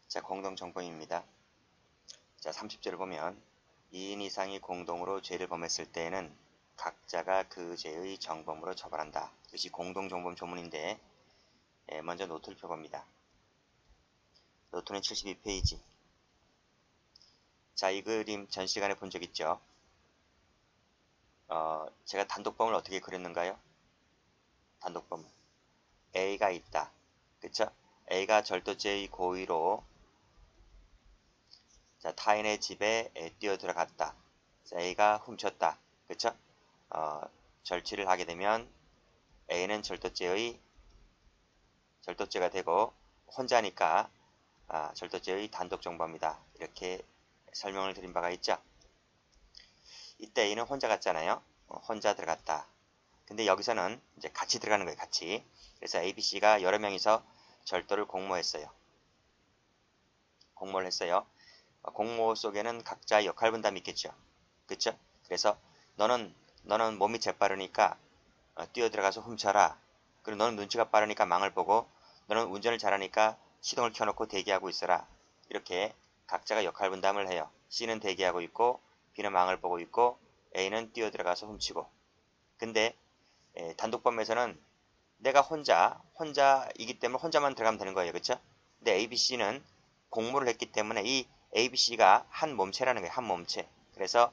자, 공동정범입니다. 자, 30절을 보면 2인 이상이 공동으로 죄를 범했을 때에는 각자가 그 죄의 정범으로 처벌한다. 이것이 공동정범 조문인데 먼저 노트를 펴봅니다. 노트는 72페이지. 자, 이 그림 전 시간에 본 적 있죠? 제가 단독범을 어떻게 그렸는가요? 단독범을 A가 있다. 그쵸? A가 절도죄의 고의로 자, 타인의 집에 뛰어 들어갔다. 자, A가 훔쳤다. 그쵸? 절취를 하게 되면 A는 절도죄가 되고 혼자니까 절도죄의 단독정범이다. 이렇게 설명을 드린 바가 있죠. 이때 A는 혼자 갔잖아요. 혼자 들어갔다. 근데 여기서는 이제 같이 들어가는 거예요. 같이. 그래서 A, B, C가 여러 명이서 절도를 공모했어요. 공모를 했어요. 공모 속에는 각자의 역할 분담이 있겠죠. 그쵸? 그래서 너는 몸이 재빠르니까 뛰어들어가서 훔쳐라. 그리고 너는 눈치가 빠르니까 망을 보고 너는 운전을 잘하니까 시동을 켜놓고 대기하고 있어라. 이렇게 각자가 역할 분담을 해요. C는 대기하고 있고 B는 망을 보고 있고 A는 뛰어들어가서 훔치고. 근데 단독범에서는 내가 혼자이기 때문에 혼자만 들어가면 되는 거예요. 그쵸? 근데 A, B, C는 공모를 했기 때문에 이 A, B, C가 한 몸체라는 거예요. 한 몸체. 그래서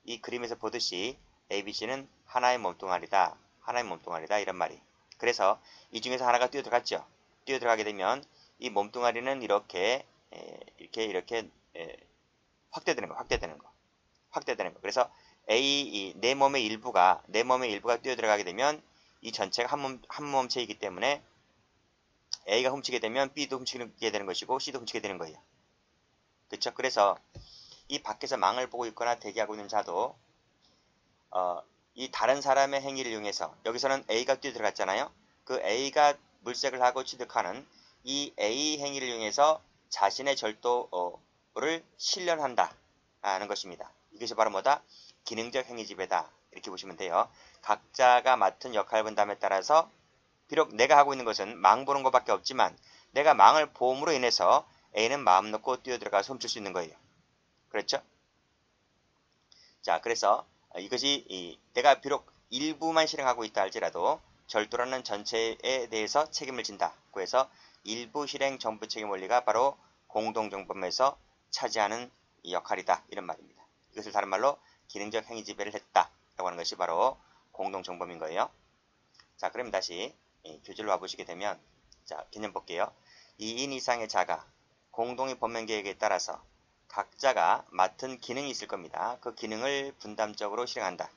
이 그림에서 보듯이 A, B, C는 하나의 몸뚱아리다. 하나의 몸뚱아리다. 이런 말이. 그래서 이 중에서 하나가 뛰어들어갔죠. 뛰어들어가게 되면 이 몸뚱아리는 이렇게 확대되는 거. 확대되는 거. 그래서 내 몸의 일부가 뛰어들어가게 되면 이 전체가 한 몸체이기 때문에 A가 훔치게 되면 B도 훔치게 되는 것이고 C도 훔치게 되는 거예요. 그렇죠? 그래서 이 밖에서 망을 보고 있거나 대기하고 있는 자도 이 다른 사람의 행위를 이용해서 여기서는 A가 뛰어들어갔잖아요. 그 A가 물색을 하고 취득하는 이 A 행위를 이용해서 자신의 절도를 실현한다 하는 것입니다. 이것이 바로 뭐다? 기능적 행위지배다. 이렇게 보시면 돼요. 각자가 맡은 역할 분담에 따라서 비록 내가 하고 있는 것은 망 보는 것밖에 없지만 내가 망을 보험으로 인해서 A는 마음 놓고 뛰어들어가서 훔칠 수 있는 거예요. 그렇죠? 자, 그래서 이것이 내가 비록 일부만 실행하고 있다 할지라도 절도라는 전체에 대해서 책임을 진다고 해서 일부 실행 전부 책임 원리가 바로 공동정범에서 차지하는 역할이다. 이런 말입니다. 이것을 다른 말로 기능적 행위 지배를 했다라고 하는 것이 바로 공동정범인 거예요. 자, 그럼 다시 교재로 와보시게 되면 자, 개념 볼게요. 2인 이상의 자가 공동의 범행 계획에 따라서 각자가 맡은 기능이 있을 겁니다. 그 기능을 분담적으로 실행한다.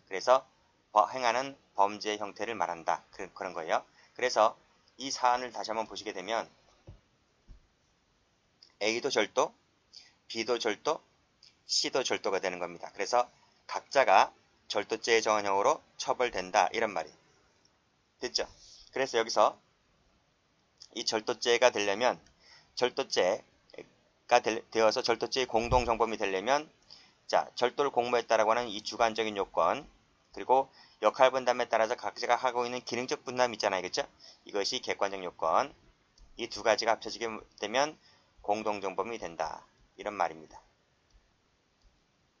그래서 행하는 범죄 형태를 말한다. 그런 거예요. 그래서 이 사안을 다시 한번 보시게 되면 A도 절도, B도 절도, C도 절도가 되는 겁니다. 그래서 각자가 절도죄의 정한형으로 처벌된다. 이런 말이 됐죠. 그래서 여기서 이 절도죄가 되려면 되어서 절도죄의 공동정범이 되려면 자, 절도를 공모했다라고 하는 이 주관적인 요건 그리고 역할 분담에 따라서 각자가 하고 있는 기능적 분담이 있잖아요. 그렇죠? 이것이 객관적 요건 이 두 가지가 합쳐지게 되면 공동정범이 된다. 이런 말입니다.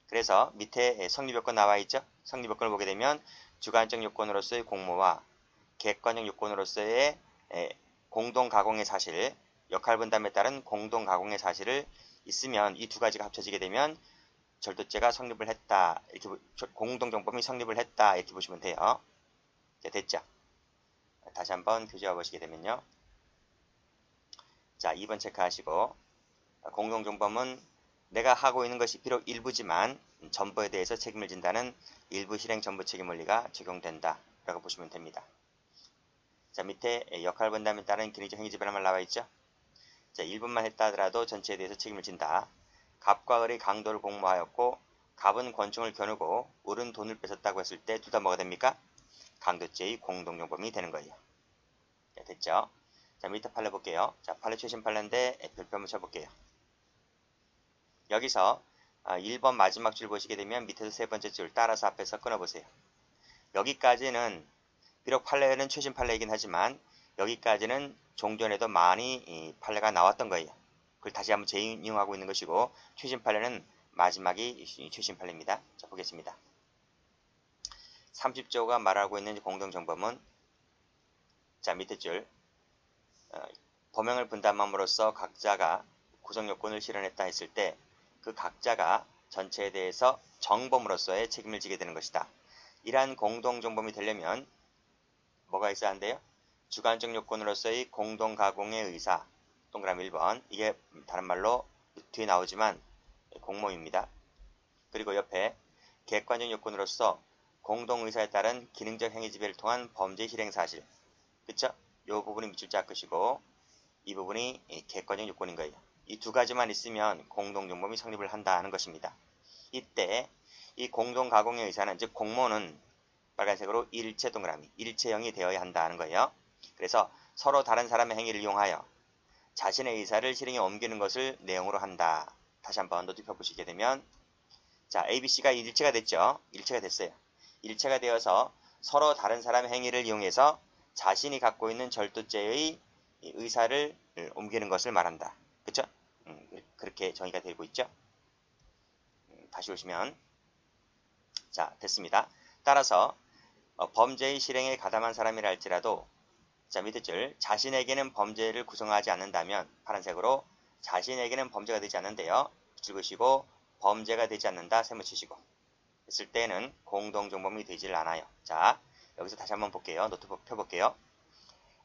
그래서 밑에 성립요건 나와 있죠? 성립요건을 보게 되면 주관적 요건으로서의 공모와 객관적 요건으로서의 공동가공의 사실, 역할 분담에 따른 공동가공의 사실을 있으면 이 두 가지가 합쳐지게 되면 절도죄가 성립을 했다. 이렇게 공동정범이 성립을 했다. 이렇게 보시면 돼요. 자, 됐죠? 다시 한번 교재 와보시게 되면요. 자, 2번 체크하시고 공동정범은 내가 하고 있는 것이 비록 일부지만 전부에 대해서 책임을 진다는 일부 실행 전부 책임 원리가 적용된다. 라고 보시면 됩니다. 자, 밑에 역할 분담에 따른 기능적 행위 지배란 말 나와 있죠? 자, 일부만 했다 하더라도 전체에 대해서 책임을 진다. 갑과 을의 강도를 공모하였고 갑은 권총을 겨누고 을은 돈을 뺏었다고 했을 때 둘 다 뭐가 됩니까? 강도죄의 공동정범이 되는 거예요. 자, 됐죠? 자, 밑에 판례 볼게요. 자, 판례 최신 판례인데 별표 한번 쳐볼게요. 여기서 1번 마지막 줄 보시게 되면 밑에서 세 번째 줄 따라서 앞에서 끊어보세요. 여기까지는 비록 판례는 최신 판례이긴 하지만 여기까지는 종전에도 많이 판례가 나왔던 거예요. 그걸 다시 한번 재인용하고 있는 것이고 최신 판례는 마지막이 최신 판례입니다. 자, 보겠습니다. 30조가 말하고 있는 공동정범은 자, 밑에 줄 범행을 분담함으로써 각자가 구성요건을 실현했다 했을 때 그 각자가 전체에 대해서 정범으로서의 책임을 지게 되는 것이다. 이러한 공동정범이 되려면 뭐가 있어야 한대요? 주관적 요건으로서의 공동가공의 의사, 동그라미 1번, 이게 다른 말로 뒤에 나오지만 공모입니다. 그리고 옆에 객관적 요건으로서 공동의사에 따른 기능적 행위 지배를 통한 범죄 실행 사실, 그쵸? 이 부분이 밑줄자 것이고 이 부분이 객관적 요건인 거예요. 이 두 가지만 있으면 공동정범이 성립을 한다는 것입니다. 이때 이 공동가공의 의사는, 즉 공모는 빨간색으로 일체 동그라미, 일체형이 되어야 한다는 거예요. 그래서 서로 다른 사람의 행위를 이용하여 자신의 의사를 실행에 옮기는 것을 내용으로 한다. 다시 한번 노트펴 보시게 되면 자, ABC가 일체가 됐죠. 일체가 됐어요. 일체가 되어서 서로 다른 사람의 행위를 이용해서 자신이 갖고 있는 절도죄의 의사를 옮기는 것을 말한다. 그쵸? 그렇게 정의가 되고 있죠. 다시 오시면 자, 됐습니다. 따라서 범죄의 실행에 가담한 사람이라 할지라도 자, 밑에 줄 자신에게는 범죄를 구성하지 않는다면 파란색으로 자신에게는 범죄가 되지 않는데요. 줄 그시고 범죄가 되지 않는다 세모 치시고 했을 때는 공동정범이 되질 않아요. 자, 여기서 다시 한번 볼게요. 노트 펴볼게요.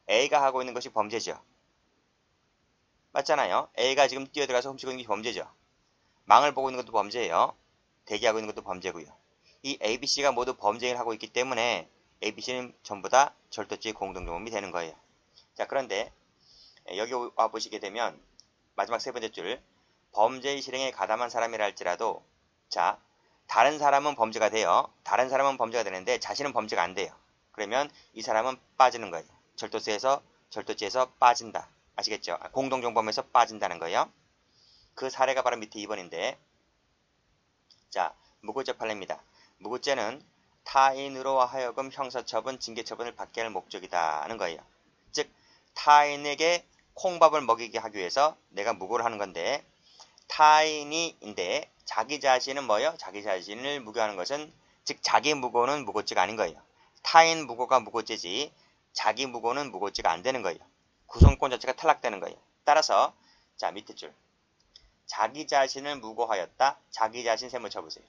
A가 하고 있는 것이 범죄죠. 맞잖아요. A가 지금 뛰어들어가서 훔치고 있는 게 범죄죠. 망을 보고 있는 것도 범죄예요. 대기하고 있는 것도 범죄고요. 이 ABC가 모두 범죄를 하고 있기 때문에 ABC는 전부 다 절도죄의 공동정범이 되는 거예요. 자, 그런데 여기 와 보시게 되면 마지막 세 번째 줄 범죄의 실행에 가담한 사람이라 할지라도 자, 다른 사람은 범죄가 돼요. 다른 사람은 범죄가 되는데 자신은 범죄가 안 돼요. 그러면 이 사람은 빠지는 거예요. 절도죄에서 빠진다. 아시겠죠? 공동정범에서 빠진다는 거예요. 그 사례가 바로 밑에 2번인데 자, 무고죄 판례입니다. 무고죄는 타인으로 하여금 형사처분, 징계처분을 받게 할 목적이다 하는 거예요. 즉 타인에게 콩밥을 먹이게 하기 위해서 내가 무고를 하는 건데 타인인데 자기 자신은 뭐예요? 자기 자신을 무고하는 것은 즉 자기 무고는 무고죄가 아닌 거예요. 타인 무고가 무고죄지 자기 무고는 무고죄가 안 되는 거예요. 구성권 자체가 탈락되는 거예요. 따라서 자, 밑에 줄 자기 자신을 무고하였다. 자기 자신 세모 쳐보세요.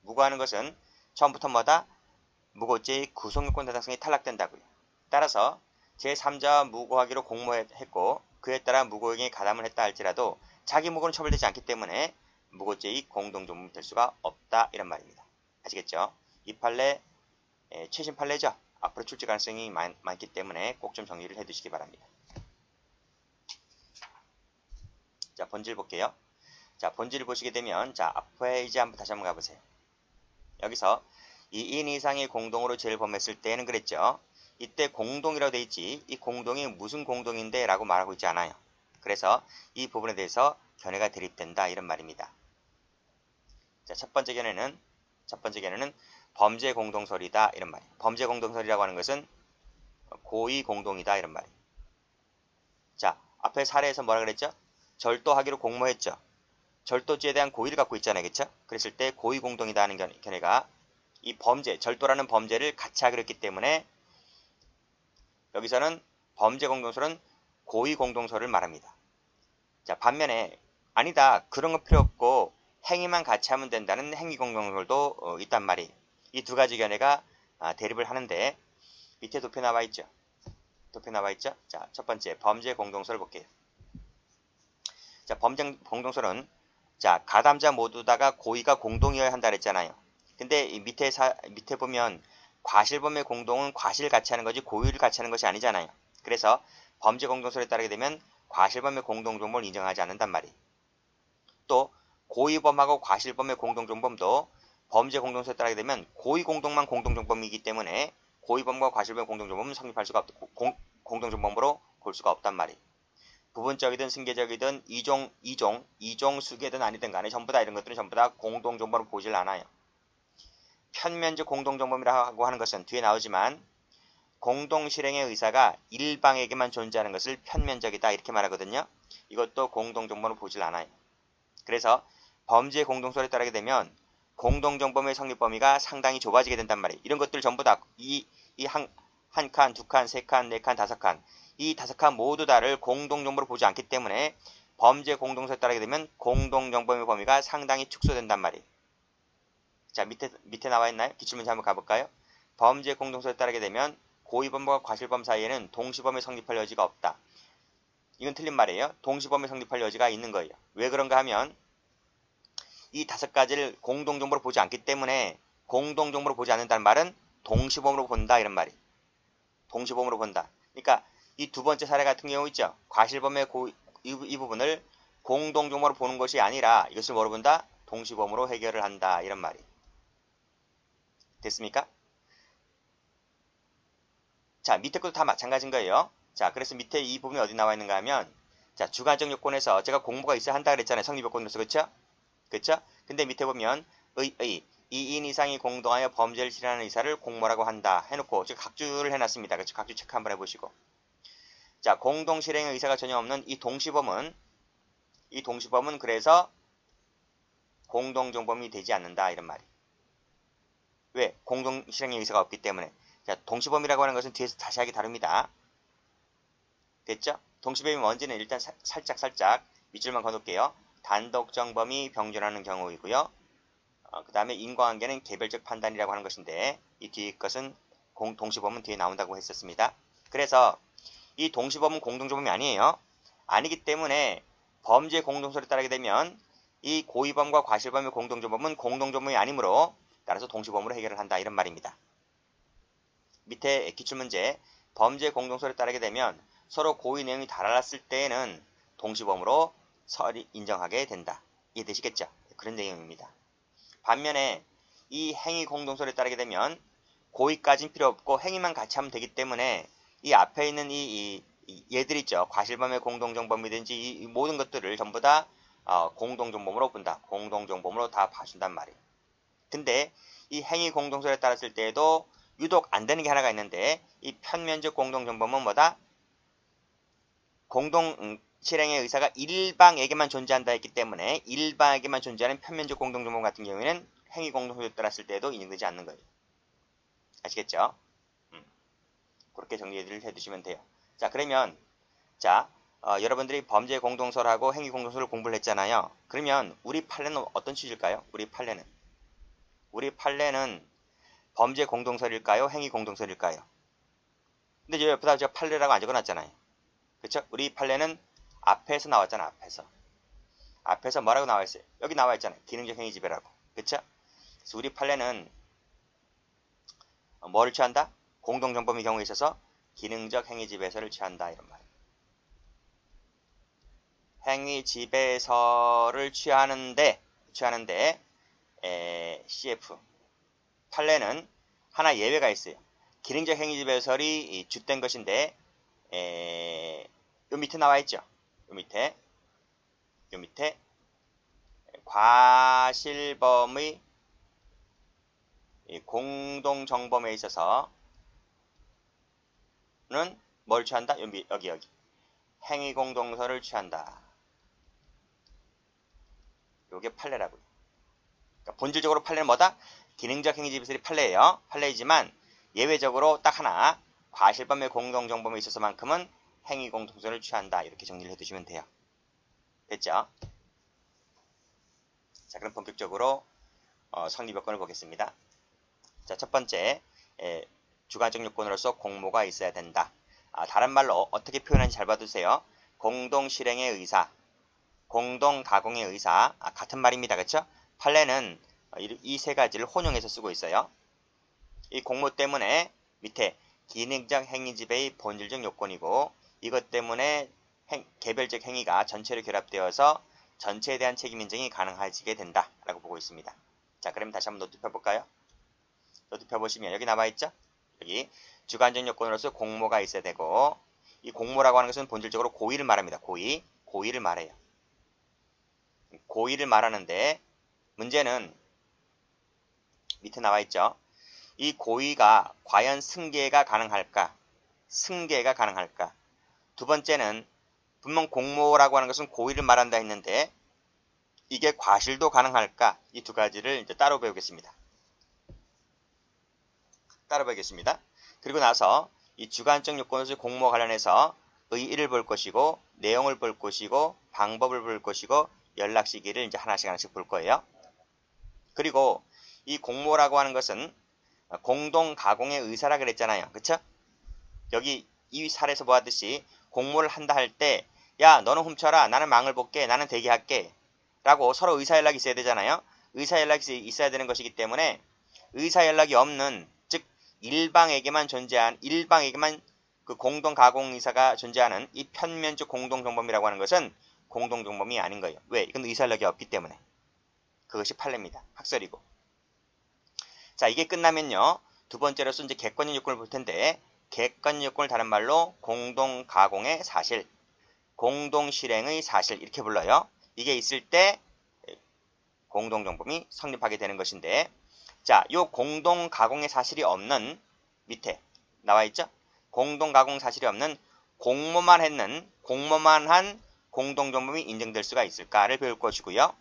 무고하는 것은 처음부터 뭐다? 무고죄의 구성요건 대상성이 탈락된다고요. 따라서 제3자와 무고하기로 공모했고 그에 따라 무고행위에 가담을 했다 할지라도 자기 무고는 처벌되지 않기 때문에 무고죄의 공동정범이 될 수가 없다 이런 말입니다. 아시겠죠? 이 판례 최신 판례죠. 앞으로 출제 가능성이 많기 때문에 꼭 좀 정리를 해두시기 바랍니다. 자, 본질 볼게요. 자, 본질을 보시게 되면 자, 앞에 이제 한번 다시 한번 가보세요. 여기서 2인 이상이 공동으로 죄를 범했을 때는 그랬죠. 이때 공동이라고 되어 있지 이 공동이 무슨 공동인데 라고 말하고 있지 않아요. 그래서 이 부분에 대해서 견해가 대립된다 이런 말입니다. 자, 첫 번째 견해는 범죄 공동설이다 이런 말이에요. 범죄 공동설이라고 하는 것은 고의 공동이다 이런 말이에요. 자, 앞에 사례에서 뭐라 그랬죠? 절도하기로 공모했죠. 절도죄에 대한 고의를 갖고 있잖아요. 그렇죠? 그랬을 때 고의 공동이다 하는 견해가 이 범죄, 절도라는 범죄를 같이 하기로 했기 때문에 여기서는 범죄 공동설은 고의 공동설을 말합니다. 자, 반면에 아니다. 그런 거 필요 없고 행위만 같이 하면 된다는 행위 공동설도 있단 말이에요. 이 두 가지 견해가 대립을 하는데 밑에 도표 나와 있죠. 자, 첫 번째 범죄 공동설 볼게요. 자, 범죄 공동설은 자, 가담자 모두 다가 고의가 공동이어야 한다 그랬잖아요. 근데 이 밑에 보면 과실범의 공동은 과실을 같이 하는 거지 고의를 같이 하는 것이 아니잖아요. 그래서 범죄 공동설에 따르게 되면 과실범의 공동정범을 인정하지 않는단 말이에요. 또 고의범하고 과실범의 공동정범도 범죄 공동설에 따르게 되면 고의 공동만 공동정범이기 때문에 고의범과 과실범의 공동정범은 성립할 수가 없고 공동정범으로 볼 수가 없단 말이에요. 부분적이든 승계적이든 이종 수계든 아니든 간에 전부 다 이런 것들은 전부 다 공동정범으로 보질 않아요. 편면적 공동정범이라고 하는 것은 뒤에 나오지만 공동실행의 의사가 일방에게만 존재하는 것을 편면적이다 이렇게 말하거든요. 이것도 공동정범으로 보질 않아요. 그래서 범죄의 공동소를 따르게 되면 공동정범의 성립 범위가 상당히 좁아지게 된단 말이에요. 이런 것들 전부 다 한 칸, 두 칸, 세 칸, 네 칸, 다섯 칸 이 다섯 칸 모두 다를 공동정범으로 보지 않기 때문에 범죄 공동소에 따르게 되면 공동정범의 범위가 상당히 축소된단 말이에요. 자, 밑에 나와 있나요? 기출문제 한번 가볼까요? 범죄 공동소에 따르게 되면 고의범과 과실범 사이에는 동시범이 성립할 여지가 없다. 이건 틀린 말이에요. 동시범이 성립할 여지가 있는 거예요. 왜 그런가 하면 이 다섯 가지를 공동정범으로 보지 않기 때문에 공동정범으로 보지 않는다는 말은 동시범으로 본다 이런 말이에요. 동시범으로 본다. 그러니까 이 두 번째 사례 같은 경우 있죠. 과실범의 이 부분을 공동정범으로 보는 것이 아니라 이것을 뭐로 본다? 동시범으로 해결을 한다 이런 말이에요. 됐습니까? 자, 밑에 것도 다 마찬가지인 거예요. 자, 그래서 밑에 이 부분이 어디 나와 있는가 하면 자, 주관적 요건에서 제가 공모가 있어야 한다 그랬잖아요. 성립 요건으로서. 그렇죠? 그렇죠? 근데 밑에 보면 2인 이상이 공동하여 범죄를 실현하는 의사를 공모라고 한다 해놓고 지금 각주를 해놨습니다. 그렇죠? 각주 체크 한번 해보시고. 자, 공동 실행의 의사가 전혀 없는 이 동시범은 그래서 공동정범이 되지 않는다 이런 말이에요. 왜? 공동 실행의 의사가 없기 때문에. 자, 동시범이라고 하는 것은 뒤에서 다시 하기 다릅니다. 됐죠? 동시범이 뭔지는 일단 살짝 밑줄만 그어놓을게요. 단독정범이 병존하는 경우이고요. 그 다음에 인과관계는 개별적 판단이라고 하는 것인데 이 뒤에 것은 동시범은 뒤에 나온다고 했었습니다. 그래서 이 동시범은 공동정범이 아니에요. 아니기 때문에 범죄 공동소를 따르게 되면 이 고의범과 과실범의 공동정범은 공동정범이 아니므로 따라서 동시범으로 해결을 한다 이런 말입니다. 밑에 기출문제 범죄 공동소를 따르게 되면 서로 고의 내용이 달랐을 때에는 동시범으로 인정하게 된다. 이해되시겠죠? 그런 내용입니다. 반면에 이 행위 공동소를 따르게 되면 고의까지는 필요 없고 행위만 같이 하면 되기 때문에 이 앞에 있는 얘들 있죠. 과실범의 공동정범이든지 이 모든 것들을 전부 다 공동정범으로 본다. 공동정범으로 다 봐준단 말이에요. 근데 이 행위 공동소에 따랐을 때에도 유독 안 되는 게 하나가 있는데 이 편면적 공동정범은 뭐다? 실행의 의사가 일방에게만 존재한다 했기 때문에 일방에게만 존재하는 편면적 공동정범 같은 경우에는 행위 공동소에 따랐을 때도 인정되지 않는 거예요. 아시겠죠? 그렇게 정리를 해두시면 돼요. 자, 그러면 자 여러분들이 범죄 공동소하고 행위 공동소를 공부를 했잖아요. 그러면 우리 판례는 어떤 취지일까요? 우리 판례는 범죄 공동소일까요? 행위 공동소일까요? 근데 이제 옆에다 제가 판례라고 안 적어놨잖아요. 그렇죠? 우리 판례는 앞에서 나왔잖아. 앞에서 뭐라고 나와 있어요? 여기 나와 있잖아요. 기능적 행위 지배라고. 그렇죠? 그래서 우리 판례는 뭐를 취한다? 공동정범의 경우에 있어서 기능적 행위 지배서를 취한다 이런 말이에요. 행위 지배서를 취하는데 CF 판례는 하나 예외가 있어요. 기능적 행위 지배설이 주된 것인데 요 밑에 나와 있죠. 요 밑에 과실범의 공동정범에 있어서는 뭘 취한다? 여기 행위공동서를 취한다. 요게 판례라고요. 그러니까 본질적으로 판례는 뭐다? 기능적 행위지배설이 판례이지만 예외적으로 딱 하나 과실범의 공동정범에 있어서만큼은 행위공동서를 취한다. 이렇게 정리를 해두시면 돼요. 됐죠? 자, 그럼 본격적으로 성립 요건을 보겠습니다. 자, 첫 번째 주관적 요건으로서 공모가 있어야 된다. 다른 말로 어떻게 표현하는지 잘 봐두세요. 공동실행의 의사, 공동가공의 의사 같은 말입니다. 그렇죠? 판례는 이 세 가지를 혼용해서 쓰고 있어요. 이 공모 때문에 밑에 기능적 행위지배의 본질적 요건이고 이것 때문에 개별적 행위가 전체로 결합되어서 전체에 대한 책임 인정이 가능해지게 된다 라고 보고 있습니다. 자, 그럼 다시 한번 노트 펴볼까요? 노트 펴보시면 여기 나와있죠? 여기 주관적 요건으로서 공모가 있어야 되고 이 공모라고 하는 것은 본질적으로 고의를 말합니다. 고의를 말해요. 고의를 말하는데 문제는 밑에 나와있죠? 이 고의가 과연 승계가 가능할까? 승계가 가능할까? 두 번째는 분명 공모라고 하는 것은 고의를 말한다 했는데 이게 과실도 가능할까? 이 두 가지를 이제 따로 배우겠습니다. 따로 배우겠습니다. 그리고 나서 이 주관적 요건으로서 공모 관련해서 의의를 볼 것이고 내용을 볼 것이고 방법을 볼 것이고 연락 시기를 이제 하나씩 볼 거예요. 그리고 이 공모라고 하는 것은 공동 가공의 의사라 그랬잖아요. 그쵸? 여기 이 사례에서 보았듯이 공모를 한다 할 때 야 너는 훔쳐라 나는 망을 볼게 나는 대기할게 라고 서로 의사연락이 있어야 되잖아요. 의사연락이 있어야 되는 것이기 때문에 의사연락이 없는 즉 일방에게만 그 공동 가공 의사가 존재하는 이 편면적 공동정범이라고 하는 것은 공동정범이 아닌 거예요. 왜? 이건 의사연락이 없기 때문에. 그것이 판례입니다. 학설이고. 자, 이게 끝나면요. 두 번째로서 이제 객관적 요건을 볼 텐데 객관적 요건을 다른 말로 공동 가공의 사실, 공동 실행의 사실 이렇게 불러요. 이게 있을 때 공동정범이 성립하게 되는 것인데 자, 요 공동 가공의 사실이 없는 밑에 나와 있죠? 공동 가공 사실이 없는 공모만 한 공동정범이 인정될 수가 있을까를 배울 것이고요.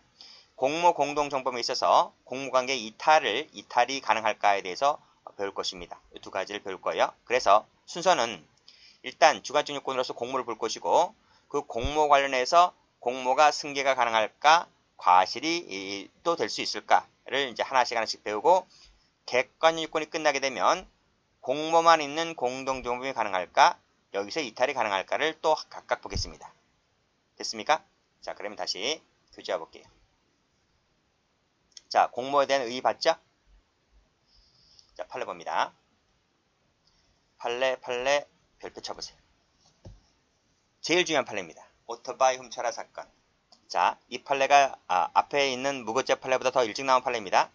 공모 공동정범에 있어서 공모관계 이탈이 가능할까에 대해서 배울 것입니다. 이 두 가지를 배울 거예요. 그래서 순서는 일단 주관적 요건으로서 공모를 볼 것이고 그 공모 관련해서 공모가 승계가 가능할까 과실이 또 될 수 있을까를 이제 하나씩 배우고 객관적 요건이 끝나게 되면 공모만 있는 공동정범이 가능할까 여기서 이탈이 가능할까를 또 각각 보겠습니다. 됐습니까? 자, 그러면 다시 교재와 볼게요. 자, 공모에 대한 의의 봤죠? 자, 판례 봅니다. 판례 별표 쳐보세요. 제일 중요한 판례입니다. 오토바이 훔쳐라 사건. 자, 이 판례가 앞에 있는 무고죄 판례보다 더 일찍 나온 판례입니다.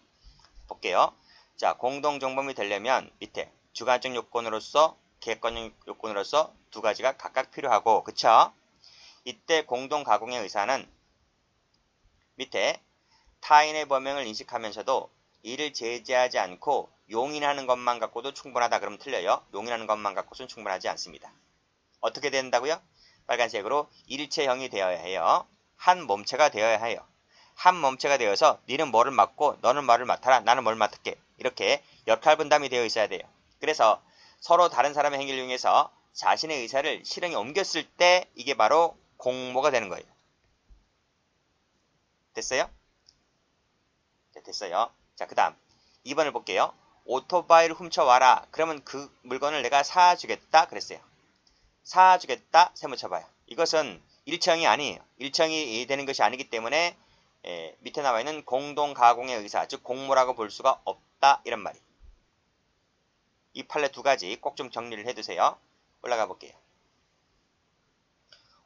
볼게요. 자, 공동정범이 되려면 밑에 주관적 요건으로서 객관적 요건으로서 두 가지가 각각 필요하고 그쵸? 이때 공동가공의 의사는 밑에 타인의 범행을 인식하면서도 이를 제재하지 않고 용인하는 것만 갖고도 충분하다 그러면 틀려요. 용인하는 것만 갖고서는 충분하지 않습니다. 어떻게 된다고요? 빨간색으로 일체형이 되어야 해요. 한 몸체가 되어야 해요. 한 몸체가 되어서 니는 뭐를 맡고 너는 뭐를 맡아라 나는 뭘 맡을게 이렇게 역할 분담이 되어 있어야 돼요. 그래서 서로 다른 사람의 행위를 이용해서 자신의 의사를 실행에 옮겼을 때 이게 바로 공모가 되는 거예요. 됐어요? 네, 됐어요. 자, 그 다음 2번을 볼게요. 오토바이를 훔쳐와라. 그러면 그 물건을 내가 사주겠다 그랬어요. 사주겠다 세모쳐봐요. 이것은 일체형이 아니에요. 일체형이 되는 것이 아니기 때문에 밑에 나와 있는 공동가공의 의사 즉 공모라고 볼 수가 없다 이런 말이에요. 이 판례 두 가지 꼭 좀 정리를 해두세요. 올라가 볼게요.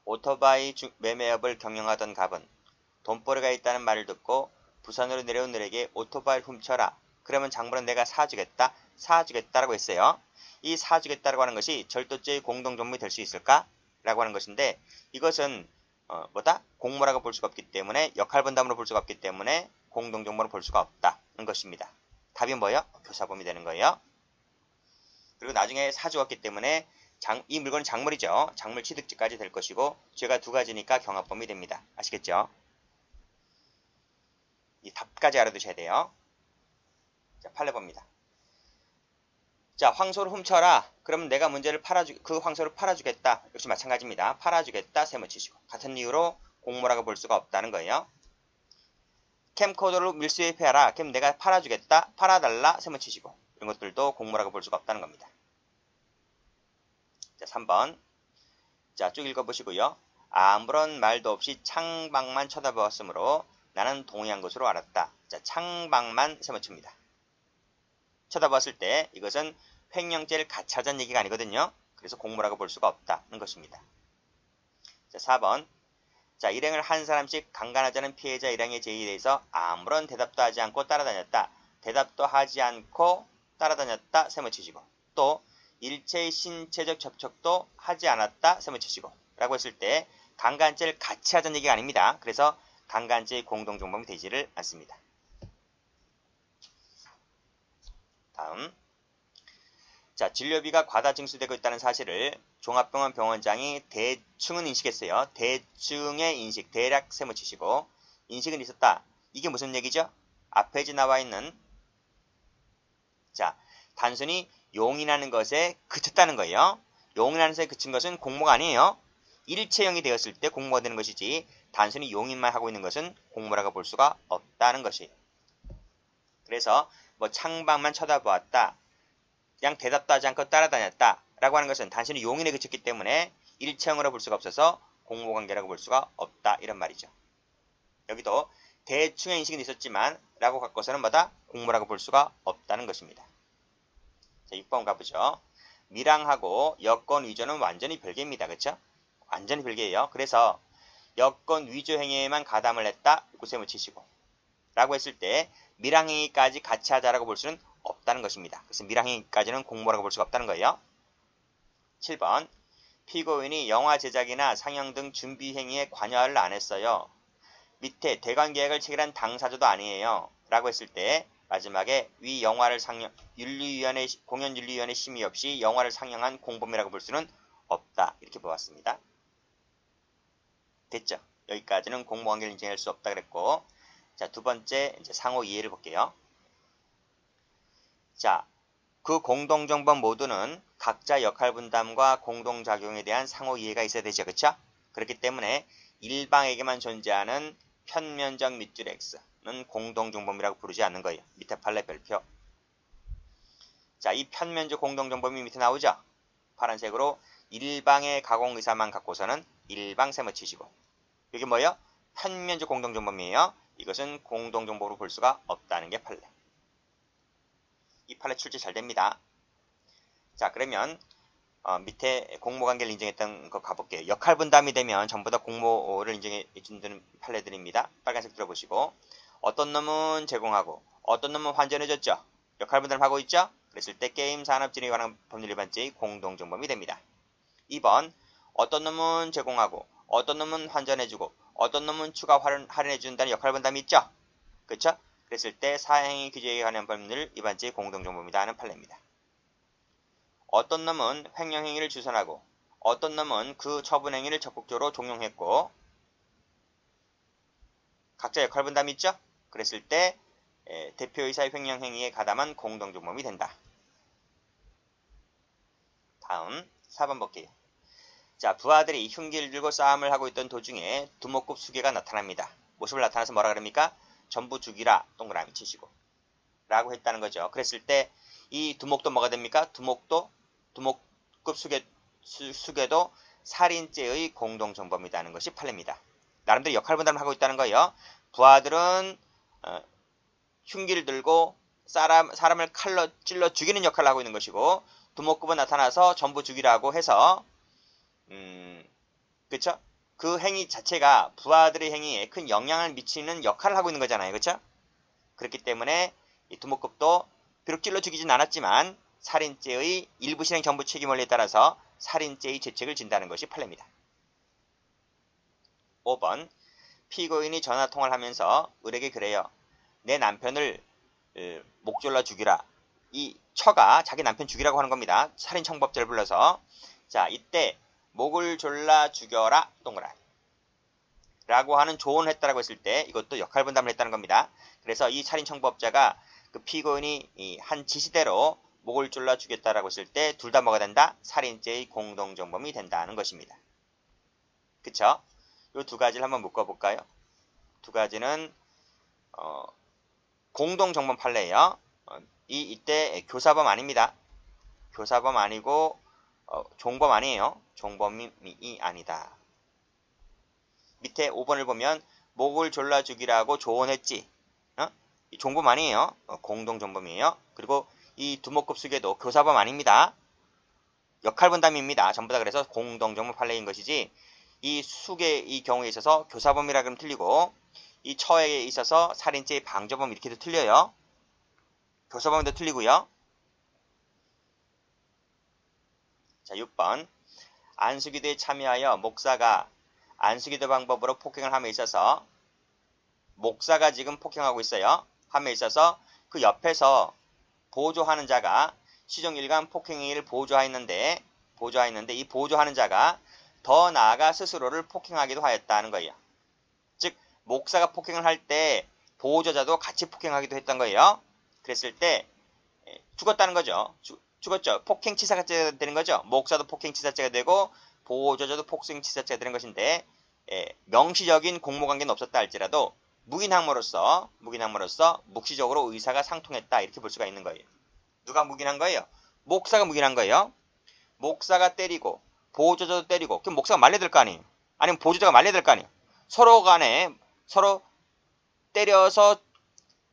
오토바이 매매업을 경영하던 갑은 돈벌이가 있다는 말을 듣고 부산으로 내려온 들에게 오토바이를 훔쳐라. 그러면 장부는 내가 사주겠다라고 했어요. 이 사주겠다라고 하는 것이 절도죄의 공동정범이 될 수 있을까? 라고 하는 것인데 이것은 공모라고 볼 수가 없기 때문에 역할분담으로 볼 수가 없기 때문에 공동정범으로 볼 수가 없다는 것입니다. 답이 뭐예요? 교사범이 되는 거예요. 그리고 나중에 사주었기 때문에 이 물건은 작물이죠. 작물 취득지까지 될 것이고 죄가 두 가지니까 경합범이 됩니다. 아시겠죠? 이 답까지 알아두셔야 돼요. 자, 판례 봅니다. 자, 황소를 훔쳐라. 그러면 내가 문제를 그 황소를 팔아주겠다. 역시 마찬가지입니다. 팔아주겠다. 세모치시고. 같은 이유로 공모라고 볼 수가 없다는 거예요. 캠코더를 밀수입해라. 그럼 내가 팔아주겠다. 팔아달라. 세모치시고. 이런 것들도 공모라고 볼 수가 없다는 겁니다. 자, 3번. 자, 쭉 읽어보시고요. 아무런 말도 없이 창밖만 쳐다보았으므로 나는 동의한 것으로 알았다. 자, 창밖만 세모칩니다. 쳐다봤을 때 이것은 횡령죄를 같이 하자는 얘기가 아니거든요. 그래서 공모라고 볼 수가 없다는 것입니다. 자, 4번. 자, 일행을 한 사람씩 강간하자는 피해자 일행의 제의에 대해서 아무런 대답도 하지 않고 따라다녔다. 대답도 하지 않고 따라다녔다. 세모치시고. 또 일체의 신체적 접촉도 하지 않았다. 세모치시고. 라고 했을 때 강간죄를 같이 하자는 얘기가 아닙니다. 그래서 강간죄의 공동정범이 되지를 않습니다. 다음 자, 진료비가 과다 징수되고 있다는 사실을 종합병원 병원장이 대충은 인식했어요. 대충의 인식, 대략 세무치시고 인식은 있었다. 이게 무슨 얘기죠? 앞에 나와 있는 자, 단순히 용인하는 것에 그쳤다는 거예요. 용인하는 것에 그친 것은 공모가 아니에요. 일체형이 되었을 때 공모가 되는 것이지 단순히 용인만 하고 있는 것은 공모라고 볼 수가 없다는 것이. 그래서 뭐 창밖만 쳐다보았다. 그냥 대답도 하지 않고 따라다녔다. 라고 하는 것은 단순히 용인에 그쳤기 때문에 일체형으로 볼 수가 없어서 공모관계라고 볼 수가 없다. 이런 말이죠. 여기도 대충의 인식은 있었지만 라고 갖고서는 뭐다? 공모라고 볼 수가 없다는 것입니다. 자, 6번 가보죠. 밀항하고 여건 위조는 완전히 별개입니다. 그렇죠? 완전히 별개예요. 그래서 여건 위조 행위에만 가담을 했다. 요거 묻히시고 라고 했을 때 밀항행위까지 같이 하자라고 볼 수는 없다는 것입니다. 그래서 밀항행위까지는 공모라고 볼 수가 없다는 거예요. 7번 피고인이 영화 제작이나 상영 등 준비 행위에 관여를 안 했어요. 밑에 대관 계약을 체결한 당사자도 아니에요. 라고 했을 때 마지막에 위 영화를 공연윤리위원회 심의 없이 영화를 상영한 공범이라고 볼 수는 없다. 이렇게 보았습니다. 됐죠? 여기까지는 공모관계를 인정할 수 없다 그랬고, 자, 두 번째 이제 상호 이해를 볼게요. 자, 그 공동정보 모두는 각자 역할 분담과 공동작용에 대한 상호 이해가 있어야 되죠. 그렇죠? 그렇기 때문에 일방에게만 존재하는 편면적 밑줄 X는 공동정보이라고 부르지 않는 거예요. 밑에 판례 별표. 자, 이 편면적 공동정보이 밑에 나오죠? 파란색으로 일방의 가공의사만 갖고서는 일방 세모치시고. 이게 뭐예요? 편면적 공동정보이에요. 이것은 공동정보로 볼 수가 없다는 게 판례. 이 판례 출제 잘 됩니다. 자, 그러면 밑에 공모관계를 인정했던 거 가볼게요. 역할 분담이 되면 전부 다 공모를 인정해 주는 판례들입니다. 빨간색 들어보시고 어떤 놈은 제공하고 어떤 놈은 환전해줬죠. 역할 분담을 하고 있죠. 그랬을 때 게임 산업진흥에 관한 법률 위반죄의 공동정범이 됩니다. 2번 어떤 놈은 제공하고 어떤 놈은 환전해주고 어떤 놈은 추가 할인해준다는 역할 분담이 있죠. 그렇죠? 그랬을 때 사행위 규제에 관한 법률 위반죄의 공동정범이다 하는 판례입니다. 어떤 놈은 횡령행위를 주선하고 어떤 놈은 그 처분행위를 적극적으로 종용했고 각자 역할 분담이 있죠? 그랬을 때 대표이사의 횡령행위에 가담한 공동정범이 된다. 다음 4번 볼게요. 자, 부하들이 흉기를 들고 싸움을 하고 있던 도중에 두목급 수괴가 나타납니다. 모습을 나타나서 뭐라 그럽니까? 전부 죽이라 동그라미 치시고 라고 했다는 거죠. 그랬을 때 이 두목도 뭐가 됩니까? 두목급 수괴도 살인죄의 공동정범이라는 것이 판례입니다. 나름대로 역할 분담을 하고 있다는 거예요. 부하들은 흉기를 들고 사람을 칼로 찔러 죽이는 역할을 하고 있는 것이고 두목급은 나타나서 전부 죽이라고 해서 그쵸? 그 행위 자체가 부하들의 행위에 큰 영향을 미치는 역할을 하고 있는 거잖아요. 그쵸? 그렇기 때문에 이 두목급도 비록 찔러 죽이진 않았지만 살인죄의 일부 실행 전부 책임 원리에 따라서 살인죄의 죄책을 진다는 것이 판례입니다. 5번 피고인이 전화통화를 하면서 을에게 그래요. 내 남편을 목 졸라 죽이라. 이 처가 자기 남편 죽이라고 하는 겁니다. 살인청법죄를 불러서. 자, 이때 목을 졸라 죽여라 동그라미 라고 하는 조언을 했다라고 했을 때 이것도 역할 분담을 했다는 겁니다. 그래서 이 살인청법자가 그 피고인이 한 지시대로 목을 졸라 죽였다라고 했을 때 둘 다 뭐가 된다? 살인죄의 공동정범이 된다는 것입니다. 그쵸? 이 두 가지를 한번 묶어볼까요? 두 가지는 공동정범 판례예요. 이때 교사범 아닙니다. 교사범 아니고 종범 아니에요. 종범이 아니다. 밑에 5번을 보면 목을 졸라 죽이라고 조언했지. 종범 아니에요. 공동정범이에요. 그리고 이 두목급 수괴도 교사범 아닙니다. 역할 분담입니다. 전부 다 그래서 공동정범 판례인 것이지 이 수괴의 경우에 있어서 교사범이라 그러면 틀리고 이 처에 있어서 살인죄의 방조범 이렇게도 틀려요. 교사범도 틀리고요. 자, 6번 안수기도에 참여하여 목사가 안수기도 방법으로 폭행을 함에 있어서 목사가 지금 폭행하고 있어요. 함에 있어서 그 옆에서 보조하는 자가 시종일관 폭행행위를 보조하였는데 이 보조하는 자가 더 나아가 스스로를 폭행하기도 하였다는 거예요. 즉 목사가 폭행을 할 때 보조자도 같이 폭행하기도 했던 거예요. 그랬을 때 죽었다는 거죠. 죽었죠. 폭행치사죄가 되는 거죠. 목사도 폭행치사죄가 되고 보조자도 폭행치사죄가 되는 것인데 명시적인 공모관계는 없었다 할지라도 무기항모로서 묵시적으로 의사가 상통했다 이렇게 볼 수가 있는 거예요. 누가 묵인한 거예요? 목사가 묵인한 거예요. 목사가 때리고 보조자도 때리고 그럼 목사가 말려야 될 거 아니에요. 아니면 보조자가 말려야 될 거 아니에요. 서로 간에 서로 때려서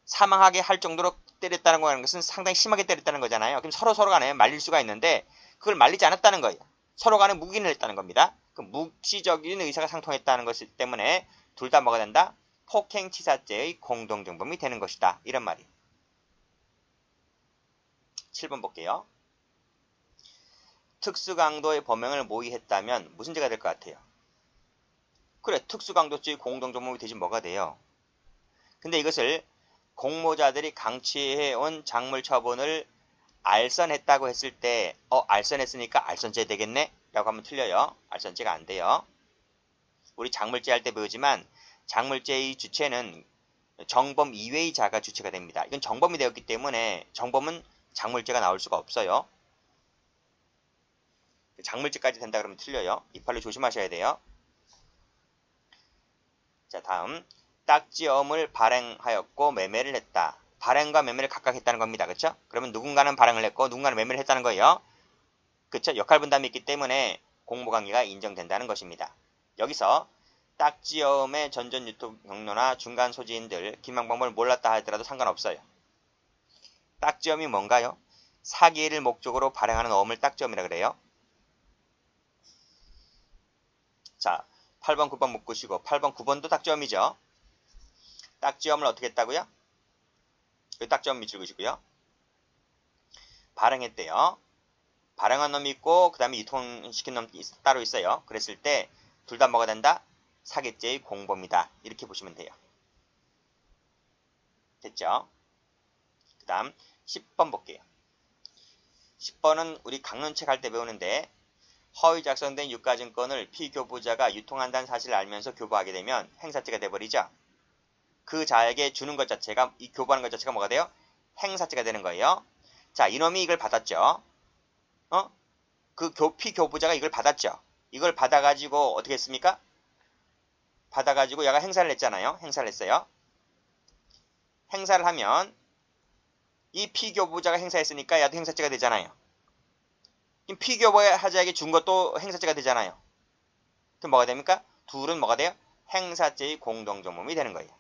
사망하게 할 정도로 때렸다는 것은 상당히 심하게 때렸다는 거잖아요. 그럼 서로 간에 말릴 수가 있는데 그걸 말리지 않았다는 거예요. 서로 간에 묵인을 했다는 겁니다. 그 묵시적인 의사가 상통했다는 것 때문에 둘 다 뭐가 된다? 폭행치사죄의 공동정범이 되는 것이다. 이런 말이에요. 7번 볼게요. 특수강도의 범행을 모의했다면 무슨 죄가 될 것 같아요? 그래, 특수강도죄의 공동정범이 되지 뭐가 돼요? 근데 이것을 공모자들이 강취해온 작물 처분을 알선했다고 했을 때 알선했으니까 알선죄 되겠네? 라고 하면 틀려요. 알선죄가 안 돼요. 우리 작물죄 할 때 배우지만 작물죄의 주체는 정범 이외의 자가 주체가 됩니다. 이건 정범이 되었기 때문에 정범은 작물죄가 나올 수가 없어요. 작물죄까지 된다 그러면 틀려요. 이팔로 조심하셔야 돼요. 자, 다음 딱지엄을 발행하였고 매매를 했다. 발행과 매매를 각각 했다는 겁니다. 그렇죠? 그러면 누군가는 발행을 했고 누군가는 매매를 했다는 거예요. 그렇죠? 역할 분담이 있기 때문에 공모관계가 인정된다는 것입니다. 여기서 딱지엄의 전전 유통 경로나 중간 소지인들 김항범을 몰랐다 하더라도 상관없어요. 딱지엄이 뭔가요? 사기를 목적으로 발행하는 어음을 딱지엄이라 그래요. 자, 8번, 9번 묶으시고 8번, 9번도 딱지엄이죠. 딱지엄을 어떻게 했다고요? 그 딱지엄 밑줄그시고요. 발행했대요. 발행한 놈이 있고 그 다음에 유통시킨 놈이 따로 있어요. 그랬을 때 둘 다 뭐가 된다? 사기죄의 공범이다. 이렇게 보시면 돼요. 됐죠? 그 다음 10번 볼게요. 10번은 우리 강론책 할 때 배우는데 허위 작성된 유가증권을 피교부자가 유통한다는 사실을 알면서 교부하게 되면 행사죄가 돼버리죠. 그 자에게 주는 것 자체가 이 교부하는 것 자체가 뭐가 돼요? 행사죄가 되는 거예요. 자, 이놈이 이걸 받았죠. 그 피교부자가 이걸 받았죠. 이걸 받아가지고 어떻게 했습니까? 받아가지고 얘가 행사를 했잖아요. 행사를 했어요. 행사를 하면 이 피교부자가 행사했으니까 야도 행사죄가 되잖아요. 피교부자에게 준 것도 행사죄가 되잖아요. 그럼 뭐가 됩니까? 둘은 뭐가 돼요? 행사죄의 공동정범이 되는 거예요.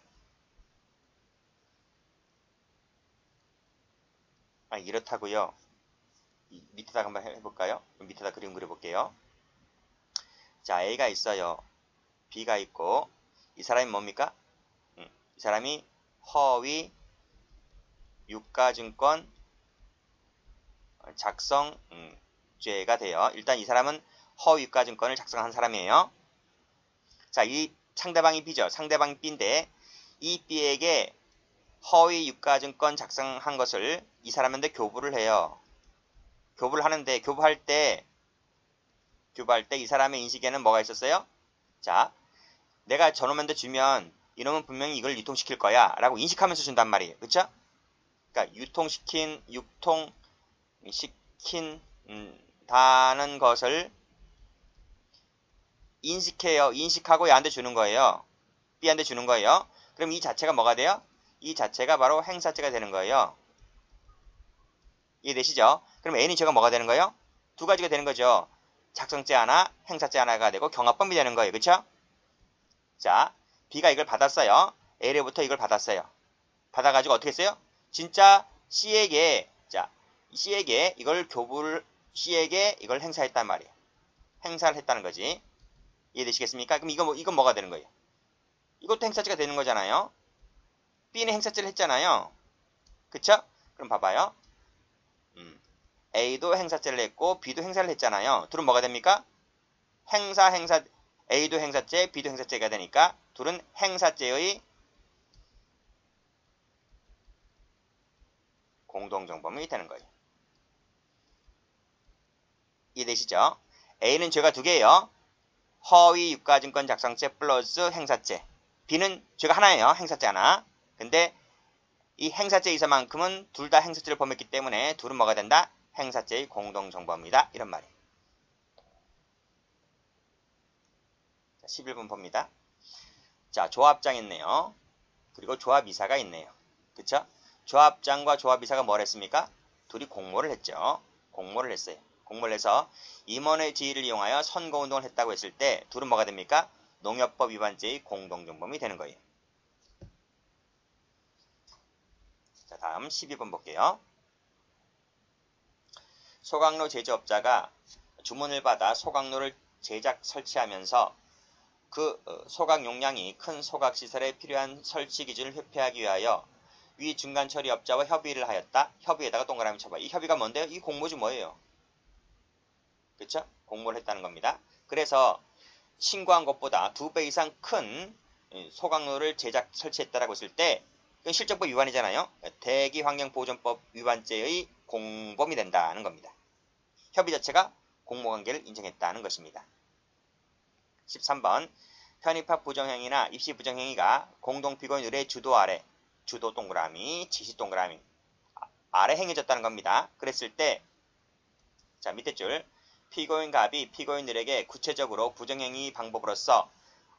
이렇다고요. 밑에다 한번 해볼까요? 밑에다 그림 그려볼게요. 자, A가 있어요. B가 있고 이 사람이 뭡니까? 이 사람이 허위 유가증권 작성죄가 돼요. 일단 이 사람은 허위 유가증권을 작성한 사람이에요. 자, 이 상대방이 B죠. 상대방이 B인데 이 B에게 허위 유가증권 작성한 것을 이 사람한테 교부를 해요. 교부를 하는데 교부할 때 이 사람의 인식에는 뭐가 있었어요? 자, 내가 저놈한테 주면 이놈은 분명히 이걸 유통시킬 거야 라고 인식하면서 준단 말이에요. 그쵸? 그러니까 유통시킨다는 것을 인식해요. 인식하고 얘한테 주는 거예요. B한테 주는 거예요. 그럼 이 자체가 뭐가 돼요? 이 자체가 바로 행사죄가 되는 거예요. 이해되시죠? 그럼 A는 죄가 뭐가 되는 거예요? 두 가지가 되는 거죠. 작성죄 하나, 행사죄 하나가 되고 경합범이 되는 거예요. 그쵸? 자, B가 이걸 받았어요. A로부터 이걸 받았어요. 받아가지고 어떻게 했어요? 진짜 C에게 C에게 이걸 행사했단 말이에요. 행사를 했다는 거지. 이해되시겠습니까? 그럼 이건 뭐가 되는 거예요? 이것도 행사죄가 되는 거잖아요. B는 행사죄를 했잖아요. 그쵸? 그럼 봐봐요. A도 행사죄를 했고 B도 행사를 했잖아요. 둘은 뭐가 됩니까? A도 행사죄, B도 행사죄가 되니까 둘은 행사죄의 공동정범이 되는 거예요. 이해되시죠? A는 죄가 두 개예요. 허위 유가증권 작성죄 플러스 행사죄. B는 죄가 하나예요. 행사죄 하나. 근데 이 행사죄 이사만큼은 둘 다 행사죄를 범했기 때문에 둘은 뭐가 된다? 행사죄의 공동정범이다. 이런 말이에요. 11번 봅니다. 자, 조합장 있네요. 그리고 조합이사가 있네요. 그쵸? 조합장과 조합이사가 뭘 했습니까? 둘이 공모를 했죠. 공모를 했어요. 공모를 해서 임원의 지위를 이용하여 선거운동을 했다고 했을 때 둘은 뭐가 됩니까? 농협법 위반죄의 공동정범이 되는 거예요. 자, 다음 12번 볼게요. 소각로 제조업자가 주문을 받아 소각로를 제작 설치하면서 그 소각 용량이 큰 소각시설에 필요한 설치 기준을 회피하기 위하여 위 중간 처리업자와 협의를 하였다. 협의에다가 동그라미 쳐봐. 이 협의가 뭔데요? 이 공모지 뭐예요? 그쵸? 공모를 했다는 겁니다. 그래서 신고한 것보다 2배 이상 큰 소각로를 제작 설치했다라고 했을 때 이건 실적법 위반이잖아요. 대기환경보존법 위반죄의 공범이 된다는 겁니다. 협의 자체가 공모관계를 인정했다는 것입니다. 13번 편입학 부정행위나 입시 부정행위가 공동피고인들의 주도 아래 주도 동그라미, 지시 동그라미 아래 행해졌다는 겁니다. 그랬을 때 자, 밑에 줄 피고인 갑이 피고인들에게 구체적으로 부정행위 방법으로서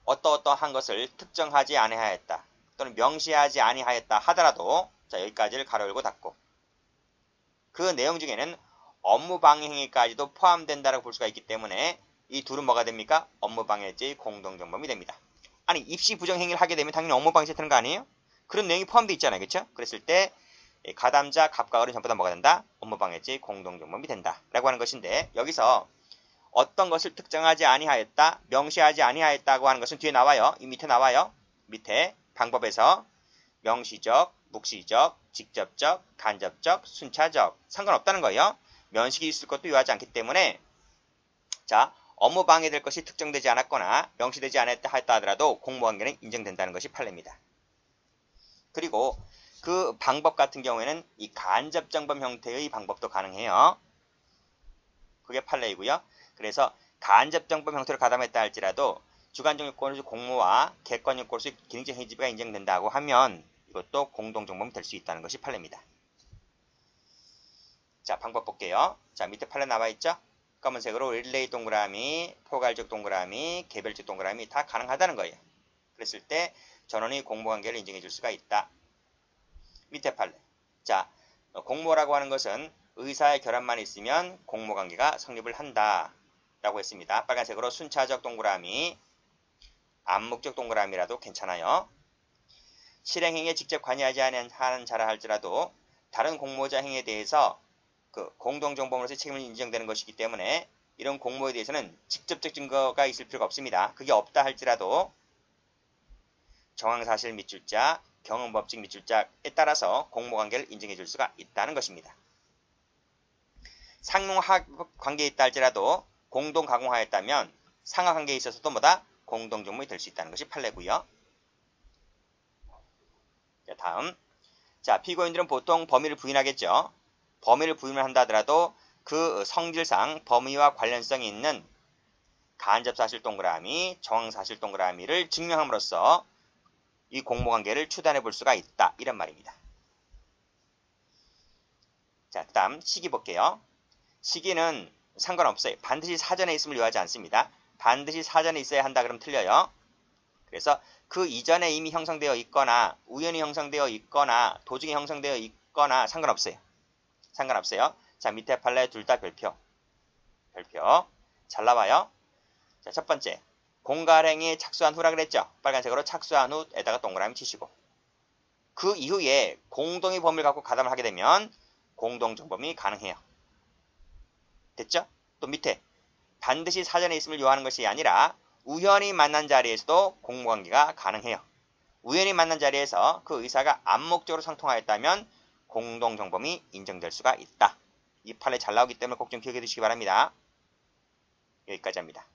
어떠어떠한 것을 특정하지 아니하였다 또는 명시하지 아니하였다 하더라도 자, 여기까지를 가로 열고 닫고 그 내용 중에는 업무방해 행위까지도 포함된다고 볼 수가 있기 때문에 이 둘은 뭐가 됩니까? 업무방해죄의 공동정범이 됩니다. 아니 입시 부정행위를 하게 되면 당연히 업무방해죄 되는 거 아니에요? 그런 내용이 포함되어 있잖아요. 그렇죠? 그랬을 때 가담자, 갑과 을은 전부 다 뭐가 된다? 업무방해죄의 공동정범이 된다. 라고 하는 것인데 여기서 어떤 것을 특정하지 아니하였다, 명시하지 아니하였다고 하는 것은 뒤에 나와요. 이 밑에 나와요. 밑에 방법에서 명시적, 묵시적, 직접적, 간접적, 순차적 상관없다는 거예요. 면식이 있을 것도 요하지 않기 때문에 자 업무 방해될 것이 특정되지 않았거나 명시되지 않았다 하더라도 공모관계는 인정된다는 것이 판례입니다. 그리고 그 방법 같은 경우에는 이 간접정범 형태의 방법도 가능해요. 그게 판례이고요. 그래서 간접정범 형태로 가담했다 할지라도 주관적 요건으로 공모와 객관 요건으로 기능적 행위지가 인정된다고 하면 이것도 공동정범이 될 수 있다는 것이 판례입니다. 자, 방법 볼게요. 자, 밑에 판례 나와 있죠? 검은색으로 릴레이 동그라미, 포괄적 동그라미, 개별적 동그라미 다 가능하다는 거예요. 그랬을 때 전원이 공모관계를 인정해 줄 수가 있다. 밑에 판례. 자, 공모라고 하는 것은 의사의 결합만 있으면 공모관계가 성립을 한다. 라고 했습니다. 빨간색으로 순차적 동그라미, 암묵적 동그라미라도 괜찮아요. 실행행위에 직접 관여하지 않은 자라 할지라도 다른 공모자 행위에 대해서 그 공동정범으로서 책임을 인정되는 것이기 때문에 이런 공모에 대해서는 직접적 증거가 있을 필요가 없습니다. 그게 없다 할지라도 정황사실 밑줄자, 경험법칙 밑줄자에 따라서 공모관계를 인정해 줄 수가 있다는 것입니다. 상호관계에 있다 할지라도 공동가공하였다면 상하관계에 있어서도 뭐다? 공동정범이 될 수 있다는 것이 판례고요. 자, 다음. 자, 피고인들은 보통 범위를 부인하겠죠. 범위를 부인을 한다 하더라도 그 성질상 범위와 관련성이 있는 간접사실 동그라미, 정황사실 동그라미를 증명함으로써 이 공모관계를 추단해 볼 수가 있다. 이런 말입니다. 자, 그 다음 시기 볼게요. 시기는 상관없어요. 반드시 사전에 있음을 요하지 않습니다. 반드시 사전에 있어야 한다 그러면 틀려요. 그래서 그 이전에 이미 형성되어 있거나 우연히 형성되어 있거나 도중에 형성되어 있거나 상관없어요. 상관없어요. 자, 밑에 판례 둘 다 별표. 별표. 잘 나와요. 자, 첫 번째. 공갈행위에 착수한 후라 그랬죠. 빨간색으로 착수한 후에다가 동그라미 치시고. 그 이후에 공동의 범위를 갖고 가담을 하게 되면 공동정범이 가능해요. 됐죠? 또 밑에 반드시 사전에 있음을 요하는 것이 아니라 우연히 만난 자리에서도 공모관계가 가능해요. 우연히 만난 자리에서 그 의사가 암묵적으로 상통하였다면 공동정범이 인정될 수가 있다. 이 판례 잘 나오기 때문에 꼭 좀 기억해 두시기 바랍니다. 여기까지 합니다.